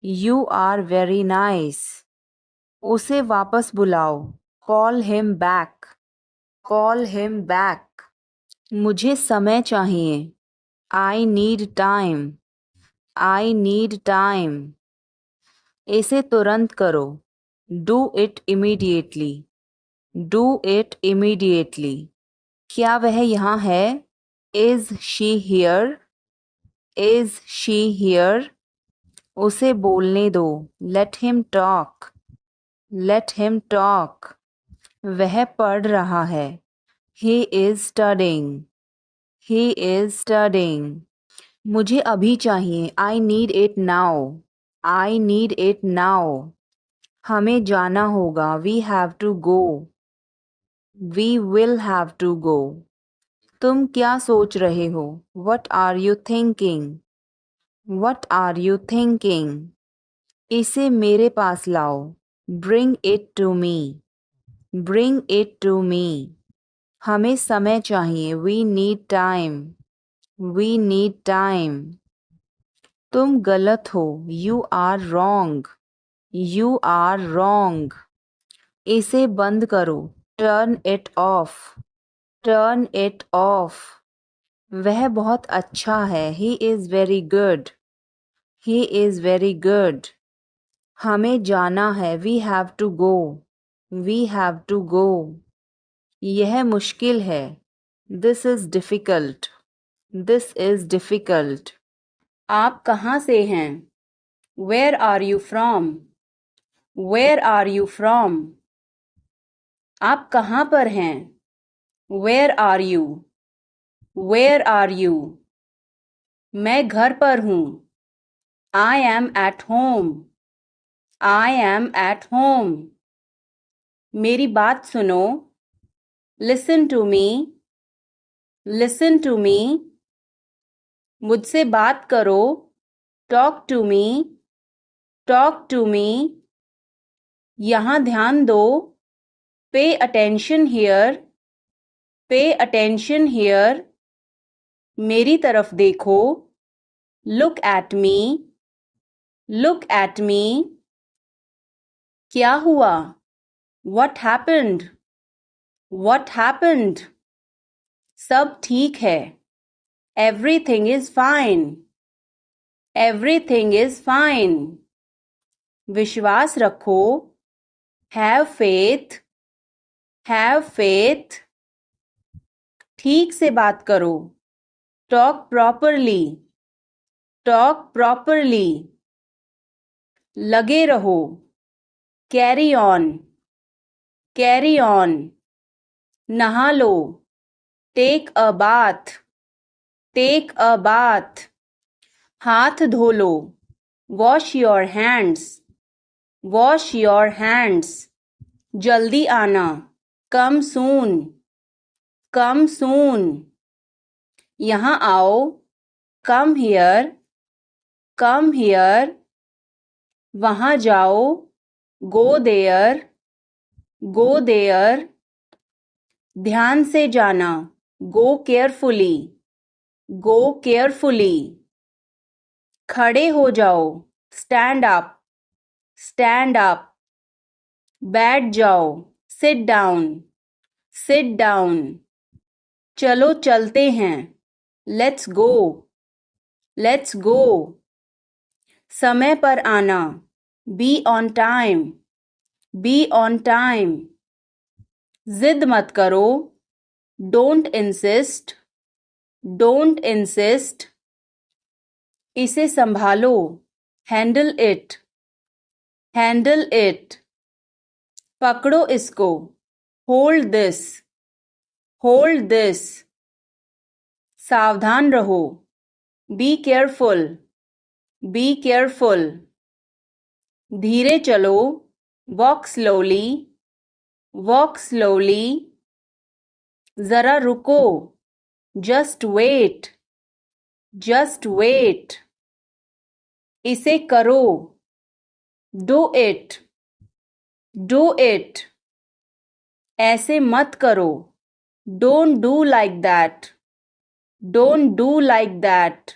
You are very nice. उसे वापस बुलाओ. Call him back. Call him back. मुझे समय चाहिए. I need time. I need time. इसे तुरंत करो. Do it immediately. Do it immediately. क्या वह यहाँ है? Is she here? Is she here? उसे बोलने दो. Let him talk. Let him talk. वह पढ़ रहा है. He is studying. He is studying. मुझे अभी चाहिए. I need it now. I need it now. हमें जाना होगा. We have to go. We will have to go. तुम क्या सोच रहे हो? What are you thinking? What are you thinking? इसे मेरे पास लाओ. Bring it to me. Bring it to me. हमें समय चाहिए. We need time. We need time. तुम गलत हो. You are wrong. You are wrong. इसे बंद करो. Turn it off. Turn it off. वह बहुत अच्छा है. He is very good. He is very good. हमें जाना है. We have to go. We have to go. यह मुश्किल है. This is difficult. This is difficult. आप कहाँ से हैं? Where are you from? Where are you from? आप कहाँ पर हैं? Where are you? Where are you? मैं घर पर हूँ. I am at home. I am at home. मेरी बात सुनो. Listen to me. Listen to me. मुझसे बात करो. Talk to me. Talk to me. यहाँ ध्यान दो. Pay attention here. Pay attention here. मेरी तरफ देखो. Look at me. Look at me. क्या हुआ? What happened? What happened? सब ठीक है. Everything is fine. Everything is fine. विश्वास रखो. Have faith. Have faith. ठीक से बात करो. Talk properly. Talk properly. लगे रहो. Carry on. Carry on. नहा लो. Take a bath. Take a bath. हाथ धो लो. Wash your hands. Wash your hands. जल्दी आना. Come soon. Come soon. यहाँ आओ. Come here. Come here. वहाँ जाओ. Go there. Go there. ध्यान से जाना. Go carefully. Go carefully. खड़े हो जाओ. Stand up. Stand up. बैठ जाओ, सिट डाउन, सिट डाउन। चलो चलते हैं, लेट्स गो, लेट्स गो। समय पर आना, be on time, be on time. जिद मत करो, डोंट इंसिस्ट, डोंट इंसिस्ट। इसे संभालो, हैंडल इट, हैंडल इट। पकड़ो इसको, होल्ड दिस, होल्ड दिस। सावधान रहो, बी केयरफुल, बी केयरफुल। धीरे चलो, वॉक स्लोली, वॉक स्लोली। जरा रुको, जस्ट वेट, जस्ट वेट। इसे करो, डू इट, डू इट। ऐसे मत करो, don't do like that, don't do like that.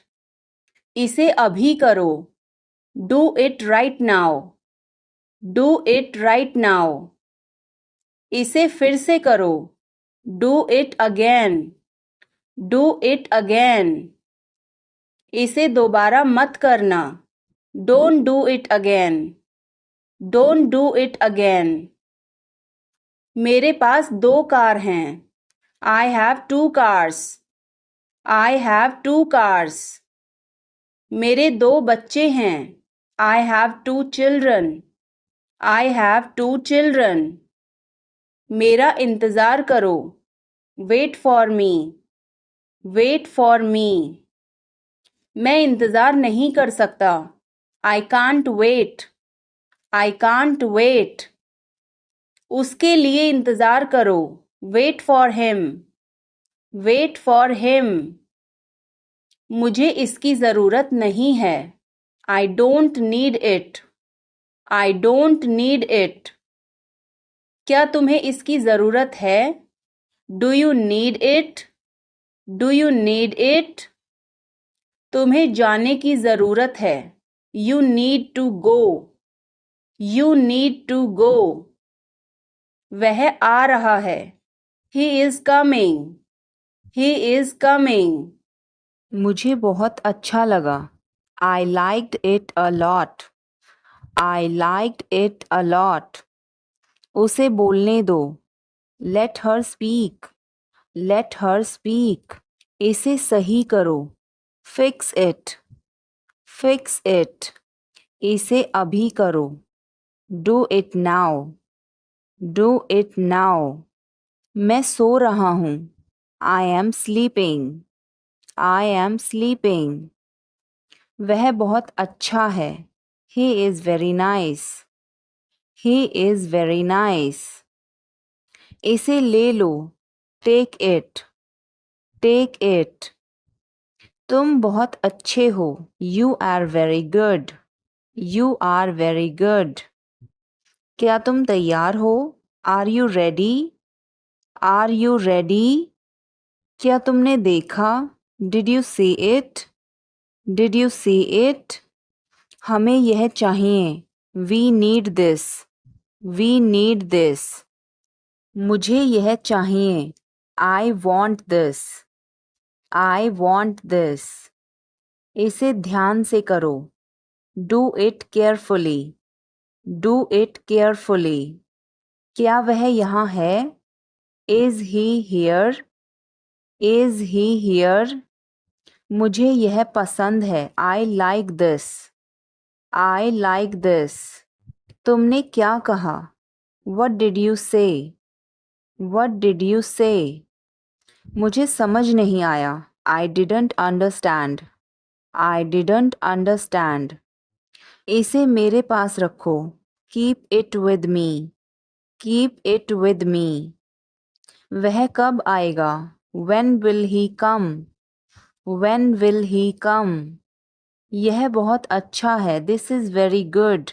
इसे अभी करो, do it right now, do it right now. इसे फिर से करो, do it again, do it again. इसे दोबारा मत करना, don't do it again, don't do it again. मेरे पास 2 कार हैं, I have 2 cars, I have 2 cars. मेरे 2 बच्चे हैं, I have 2 children, I have 2 children. मेरा इंतज़ार करो, wait for me, wait for me. मैं इंतज़ार नहीं कर सकता, I can't wait, I can't wait. उसके लिए इंतज़ार करो, wait for him, wait for him. मुझे इसकी ज़रूरत नहीं है, I don't need it, I don't need it. क्या तुम्हें इसकी ज़रूरत है? Do you need it, do you need it. तुम्हें जाने की ज़रूरत है, you need to go, you need to go. वह आ रहा है, he is coming, he is coming. मुझे बहुत अच्छा लगा, I liked it a lot, I liked it a lot. उसे बोलने दो, let her speak, let her speak. इसे सही करो, फिक्स इट, फिक्स इट। इसे अभी करो, do it now, do it now. मैं सो रहा हूँ, I am sleeping, I am sleeping. वह बहुत अच्छा है, he is very nice, he is very nice. इसे ले लो, टेक इट, टेक इट। तुम बहुत अच्छे हो, you are very good, you are very good. क्या तुम तैयार हो? Are you ready, are you ready. क्या तुमने देखा? Did you see it, did you see it. हमें यह चाहिए, we need this, we need this. मुझे यह चाहिए, I want this, I want this. इसे ध्यान से करो, do it carefully, do it carefully. क्या वह यहाँ है? Is he here, is he here. मुझे यह पसंद है, I like this, I like this. तुमने क्या कहा? What did you say, what did you say. मुझे समझ नहीं आया, I didn't understand, I didn't understand. इसे मेरे पास रखो, keep it with me, keep it with me. वह कब आएगा? When will he come, when will he come. यह बहुत अच्छा है, this is very good,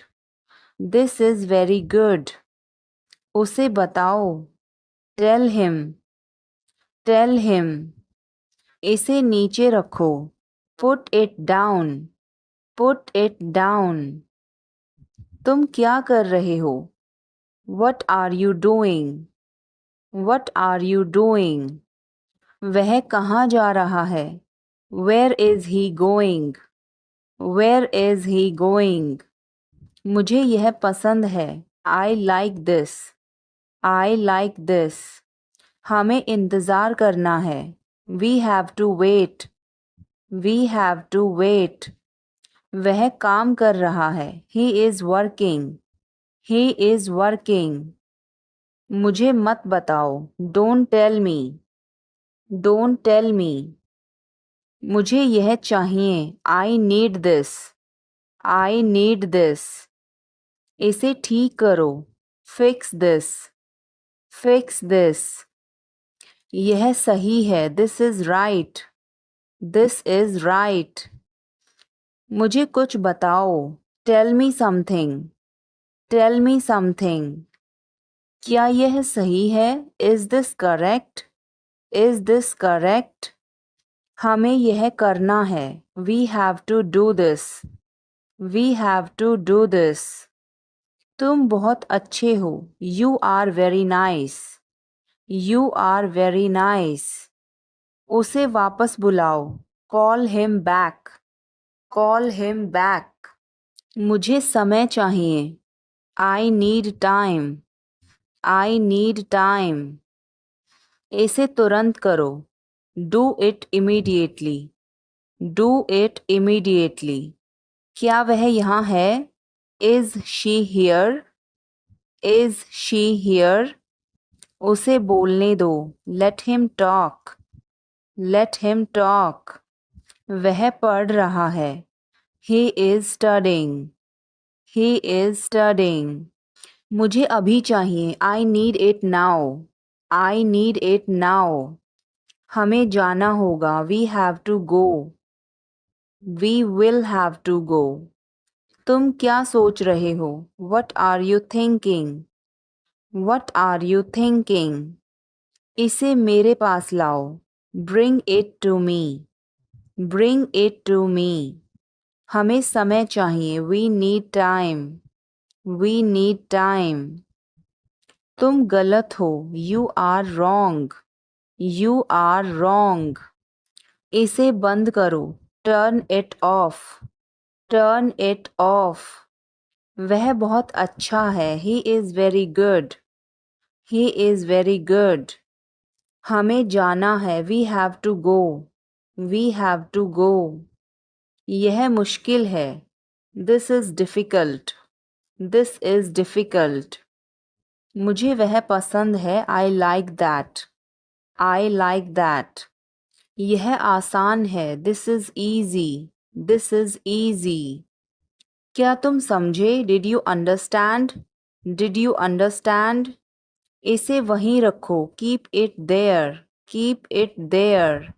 this is very good. उसे बताओ, टेल हिम, टेल हिम। इसे नीचे रखो, put it down, put it down. तुम क्या कर रहे हो? What are you doing? What are you doing? वह कहाँ जा रहा है? Where is he going? Where is he going? मुझे यह पसंद है. I like this. I like this. हमें इंतज़ार करना है. We have to wait. We have to wait. वह काम कर रहा है. He is working. He is working. मुझे मत बताओ. Don't tell me. Don't tell me. मुझे यह चाहिए. I need this. I need this. इसे ठीक करो. Fix this. Fix this. यह सही है. This is right. This is right. मुझे कुछ बताओ. Tell me something. Tell me something. क्या यह सही है? Is this correct? Is this correct? हमें यह करना है. We have to do this. We have to do this. तुम बहुत अच्छे हो. You are very nice. You are very nice. उसे वापस बुलाओ. Call him back. Call him back. मुझे समय चाहिए. I need time. I need time. इसे तुरंत करो. Do it immediately. Do it immediately. क्या वह यहाँ है? Is she here? Is she here? उसे बोलने दो. Let him talk. Let him talk. वह पढ़ रहा है. He is studying. He is studying. मुझे अभी चाहिए. I need it now. I need it now. हमें जाना होगा. We have to go. We will have to go. तुम क्या सोच रहे हो? What are you thinking? What are you thinking? इसे मेरे पास लाओ. Bring it to me. Bring it to me. हमें समय चाहिए. We need time. We need time. तुम गलत हो. You are wrong. You are wrong. इसे बंद करो. Turn it off. Turn it off. वह बहुत अच्छा है. He is very good. He is very good. हमें जाना है. We have to go. We have to go. यह मुश्किल है. This is difficult. This is difficult. मुझे वह पसंद है. I like that. I like that. यह आसान है. This is easy. This is easy. क्या तुम समझे? Did you understand? Did you understand? इसे वहीं रखो. Keep it there. Keep it there.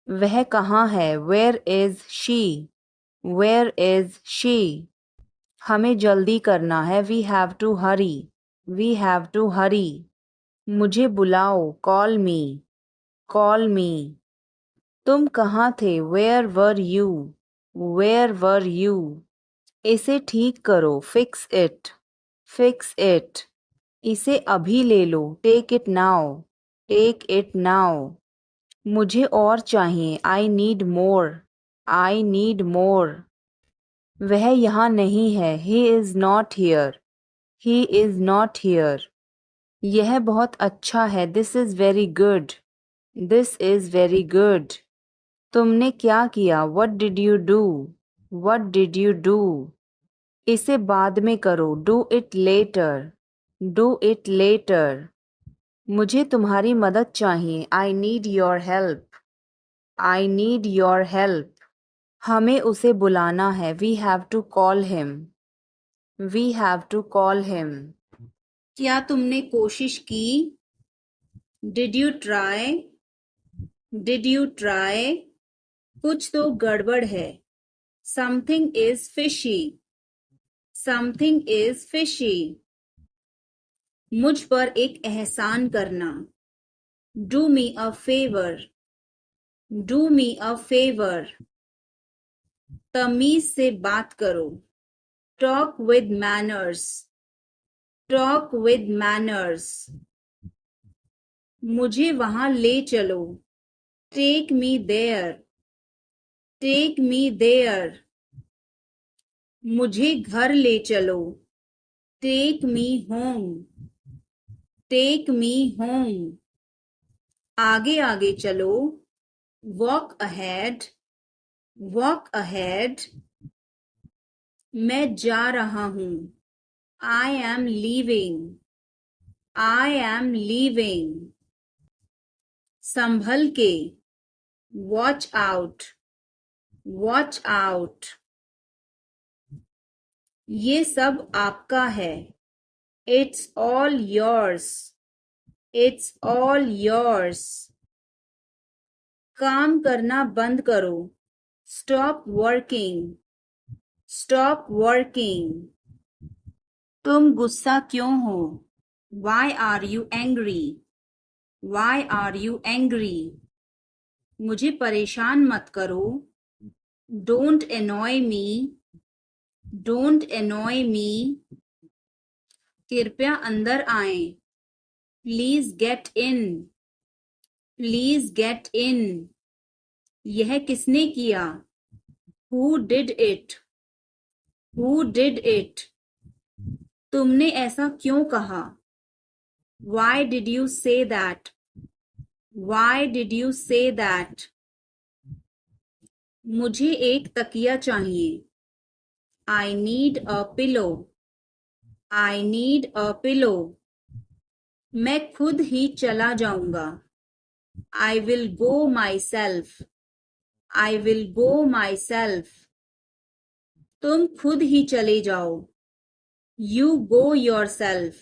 वह कहाँ है? Where is she? Where is she? हमें जल्दी करना है. We have to hurry. We have to hurry. मुझे बुलाओ. Call me. Call me. तुम कहाँ थे? Where were you? Where were you? इसे ठीक करो. Fix it. Fix it. इसे अभी ले लो. Take it now. Take it now. मुझे और चाहिए. I need more. I need more. वह यहाँ नहीं है. He is not here. He is not here. यह बहुत अच्छा है. This is very good. This is very good. तुमने क्या किया? What did you do? What did you do? इसे बाद में करो. Do it later. Do it later. मुझे तुम्हारी मदद चाहिए. I need your help. I need your help. हमें उसे बुलाना है. We have to call him. We have to call him. क्या तुमने कोशिश की? Did you try? Did you try? कुछ तो गड़बड़ है. Something is fishy. Something is fishy. मुझ पर एक एहसान करना. Do me a favor. Do me a favor. तमीज से बात करो. Talk with manners. Talk with manners, मुझे वहां ले चलो, take me there, take me there, मुझे घर ले चलो, take me home, take me home, आगे आगे चलो, वॉक अहेड, वॉक अहेड, मैं जा रहा हूं, I am leaving, I am leaving, संभल के, वॉच आउट, वॉच आउट, ये सब आपका है, it's all yours, it's all yours, काम करना बंद करो, स्टॉप वर्किंग, स्टॉप वर्किंग, तुम गुस्सा क्यों हो, why are you angry, why are you angry, मुझे परेशान मत करो, don't annoy me, don't annoy me, कृपया अंदर आएं, please get in, please get in, यह किसने किया, who did it, who did it, तुमने ऐसा क्यों कहा, why did you say that, why did you say that, मुझे एक तकिया चाहिए, I need a pillow, I need a pillow, मैं खुद ही चला जाऊंगा, I will go my self, I will go my self, तुम खुद ही चले जाओ, you go your self,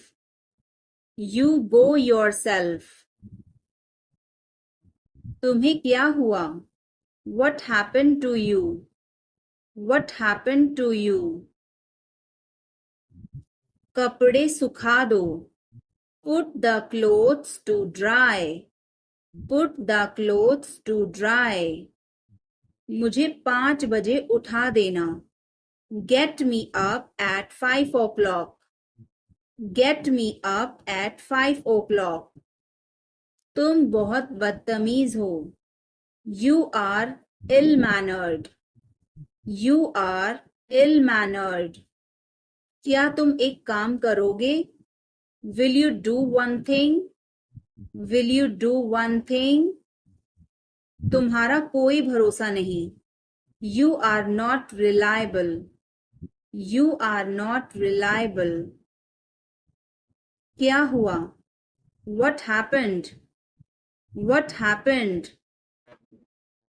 you go your self, तुम्हें क्या हुआ, what happened to you, what happened to you, कपड़े सुखा दो, put the clothes to dry, put the clothes to dry, मुझे 5 बजे उठा देना, get me up at 5 o'clock, get me up at 5 o'clock, तुम बहुत बदतमीज हो, you are ill-mannered, you are ill-mannered, क्या तुम एक काम करोगे, will you do one thing, will you do one thing, तुम्हारा कोई भरोसा नहीं, you are not reliable, you are not reliable, क्या हुआ, what happened, what happened,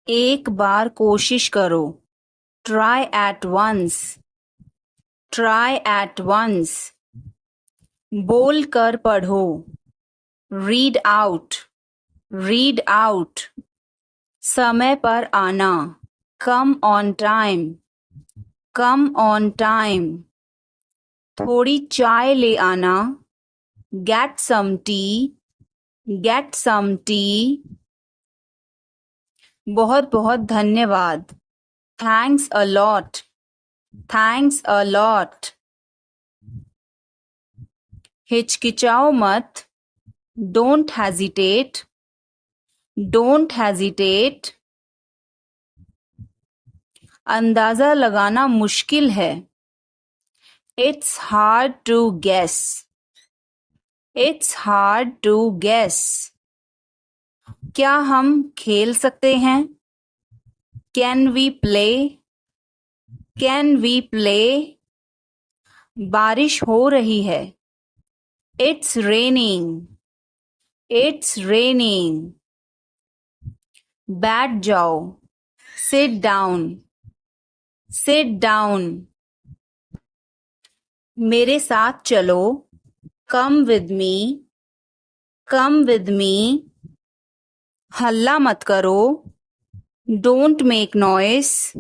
एक बार कोशिश करो, try at once, try at once, बोल कर पढ़ो, read out, read out, समय पर आना, come on time, come on time, थोड़ी चाय ले आना, get some tea, get some tea, बहुत बहुत धन्यवाद, thanks a lot, thanks a lot, हिचकिचाओ मत, don't hesitate, don't hesitate, अंदाजा लगाना मुश्किल है, it's hard to guess, it's hard to guess, क्या हम खेल सकते हैं, can we play, can we play, बारिश हो रही है, it's raining, it's raining, बैठ जाओ, sit down, sit down, मेरे साथ चलो, come with me, come with me, हल्ला मत करो, don't make noise,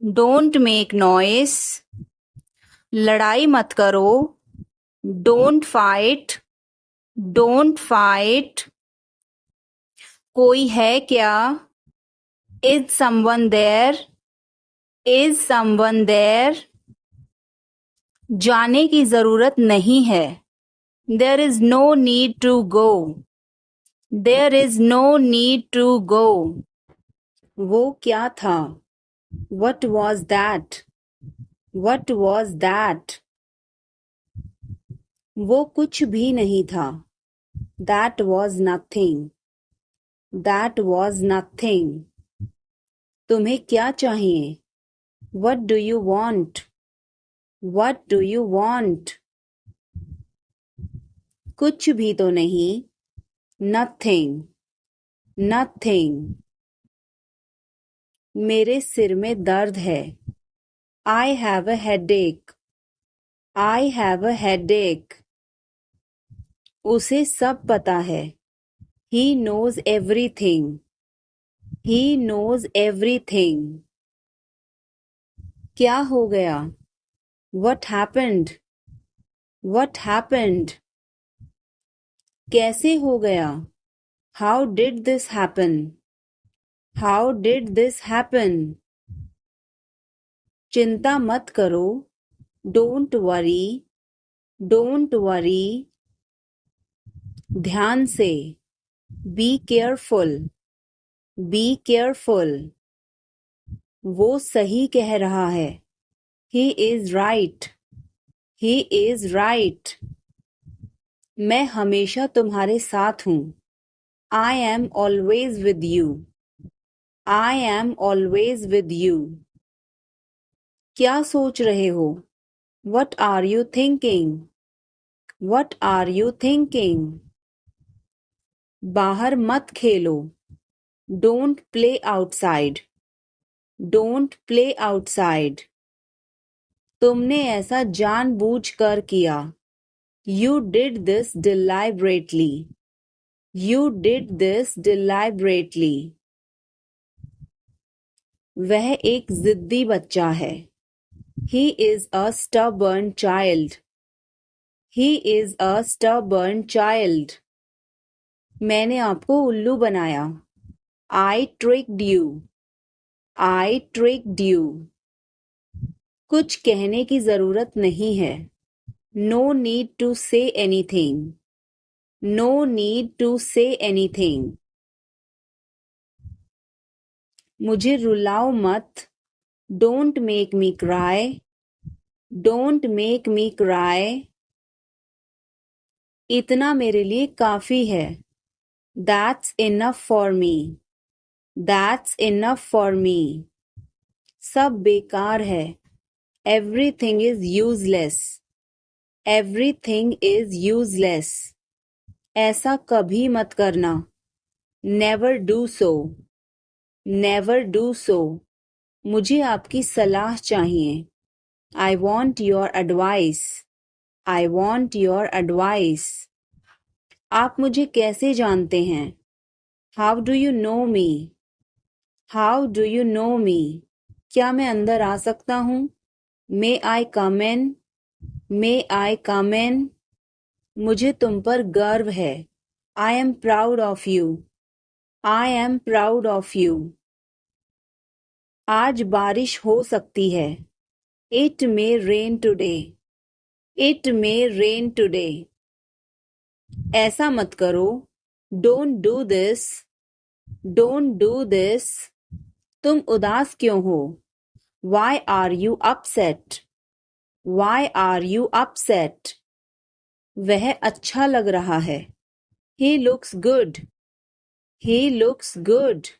don't make noise, लड़ाई मत करो, don't fight, don't fight, कोई है क्या, is someone there, is someone there, जाने की जरूरत नहीं है, There is no need to go. There is no need to go. वो क्या था? What was that? What was that? वो कुछ भी नहीं था. That was nothing. That was nothing. तुम्हें क्या चाहिए? What do you want? What do you want? कुछ भी तो नहीं. Nothing. Nothing. मेरे सिर में दर्द है. I have a headache. I have a headache. उसे सब पता है. He knows everything. He knows everything. क्या हो गया? What happened? What happened? कैसे हो गया? How did this happen? How did this happen? चिंता मत करो. Don't worry. Don't worry. ध्यान से. Be careful. Be careful. वो सही कह रहा है. He is right. He is right. मैं हमेशा तुम्हारे साथ हूँ. I am always with you. I am always with you. क्या सोच रहे हो? What are you thinking? What are you thinking? बाहर मत खेलो. Don't play outside. Don't play outside. तुमने ऐसा जानबूझकर किया. You did this deliberately. You did this deliberately. वह एक जिद्दी बच्चा है. He is a stubborn child. He is a stubborn child. मैंने आपको उल्लू बनाया. I tricked you. I tricked you. कुछ कहने की जरूरत नहीं है. No need to say anything. No need to say anything. मुझे रुलाओ मत. Don't make me cry. Don't make me cry. इतना मेरे लिए काफी है. That's enough for me. That's enough for me. सब बेकार है. Everything is useless. Everything is useless. ऐसा कभी मत करना. Never do so. Never do so. मुझे आपकी सलाह चाहिए. I want your advice. I want your advice. आप मुझे कैसे जानते हैं? How do you know me? How do you know me? क्या मैं अंदर आ सकता हूँ? May I come in? May I come in? मुझे तुम पर गर्व है. I am proud of you. I am proud of you. आज बारिश हो सकती है. It may rain today. It may rain today. ऐसा मत करो. Don't do this. Don't do this. तुम उदास क्यों हो? Why are you upset? Why are you upset? वह अच्छा लग रहा है. He looks good. He looks good.